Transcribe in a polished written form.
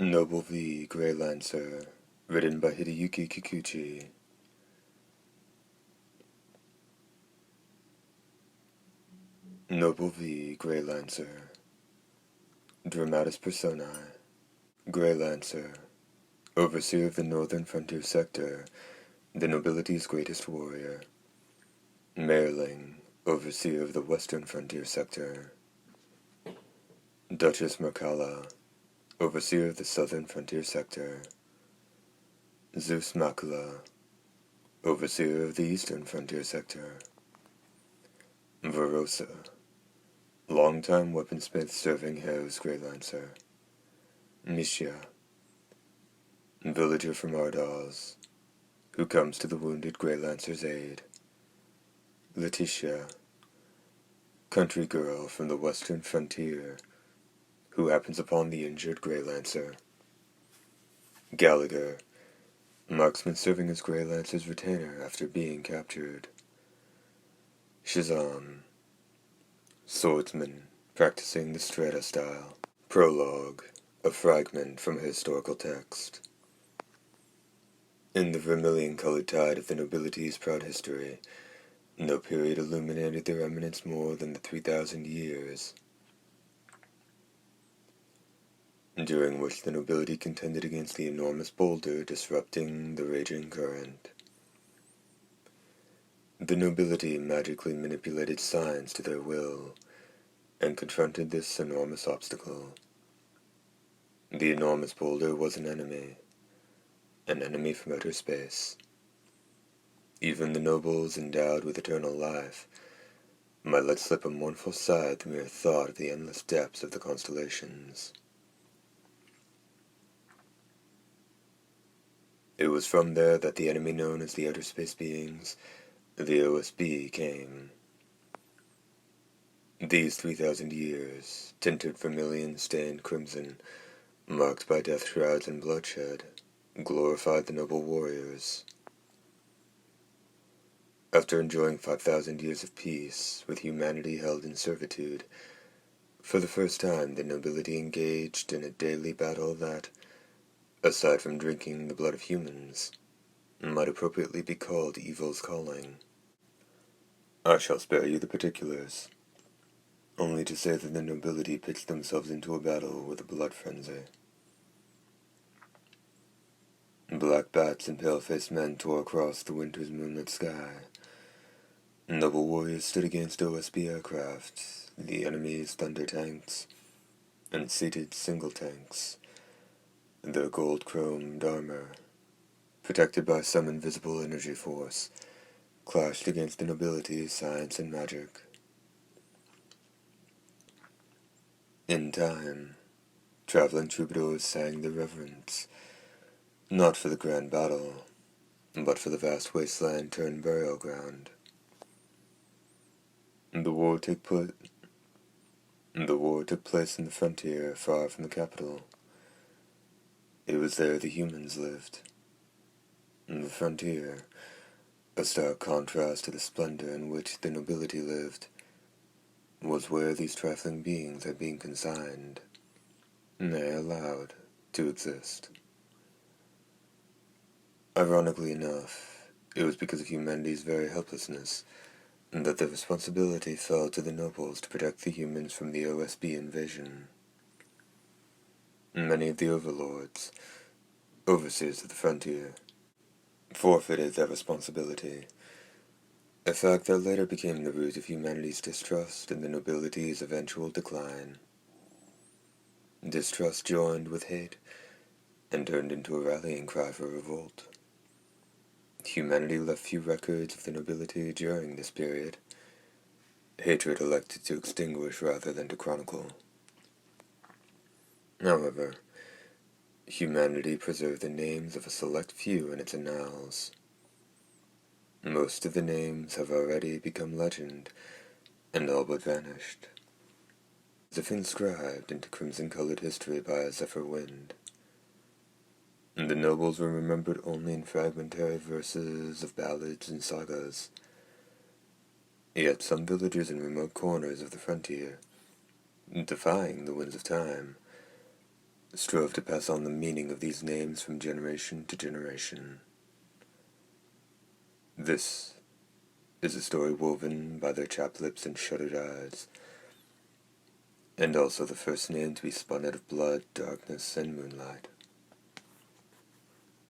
Noble v. Greylancer, written by Hideyuki Kikuchi. Noble v. Greylancer. Dramatis Personae. Greylancer, overseer of the northern frontier sector, the nobility's greatest warrior. Merling, overseer of the western frontier sector. Duchess Mercala, overseer of the southern frontier sector. Zeus Macula, overseer of the eastern frontier sector. Verosa, longtime weaponsmith serving Harrow's Greylancer. Mishia, villager from Ardaz, who comes to the wounded Greylancer's aid. Letitia, country girl from the western frontier, who happens upon the injured Greylancer. Gallagher, marksman serving as Greylancer's retainer after being captured. Shazam, swordsman practicing the strata style. Prologue, a fragment from a historical text. In the vermilion-colored tide of the nobility's proud history, no period illuminated their eminence more than the 3,000 years, during which the nobility contended against the enormous boulder disrupting the raging current. The nobility magically manipulated science to their will, and confronted this enormous obstacle. The enormous boulder was an enemy from outer space. Even the nobles endowed with eternal life might let slip a mournful sigh at the mere thought of the endless depths of the constellations. It was from there that the enemy known as the outer space beings, the OSB, came. These 3,000 years, tinted vermilion, stained crimson, marked by death shrouds and bloodshed, glorified the noble warriors. After enjoying 5,000 years of peace, with humanity held in servitude, for the first time the nobility engaged in a daily battle that, aside from drinking the blood of humans, might appropriately be called evil's calling. I shall spare you the particulars, only to say that the nobility pitched themselves into a battle with a blood frenzy. Black bats and pale-faced men tore across the winter's moonlit sky. Noble warriors stood against OSB aircraft, the enemy's thunder tanks, and seated single tanks, their gold-chromed armor, protected by some invisible energy force, clashed against the nobility, science, and magic. In time, traveling troubadours sang their reverence, not for the grand battle, but for the vast wasteland turned burial ground. The war took place in the frontier, far from the capital. It was there the humans lived. The frontier, a stark contrast to the splendor in which the nobility lived, was where these trifling beings had been consigned, nay, allowed, to exist. Ironically enough, it was because of humanity's very helplessness that the responsibility fell to the nobles to protect the humans from the OSB invasion. Many of the overlords, overseers of the frontier, forfeited their responsibility, a fact that later became the root of humanity's distrust and the nobility's eventual decline. Distrust joined with hate and turned into a rallying cry for revolt. Humanity left few records of the nobility during this period, hatred elected to extinguish rather than to chronicle. However, humanity preserved the names of a select few in its annals. Most of the names have already become legend, and all but vanished, as if inscribed into crimson-colored history by a zephyr wind. The nobles were remembered only in fragmentary verses of ballads and sagas. Yet some villagers in remote corners of the frontier, defying the winds of time, strove to pass on the meaning of these names from generation to generation. This is a story woven by their chapped lips and shuttered eyes, and also the first name to be spun out of blood, darkness, and moonlight.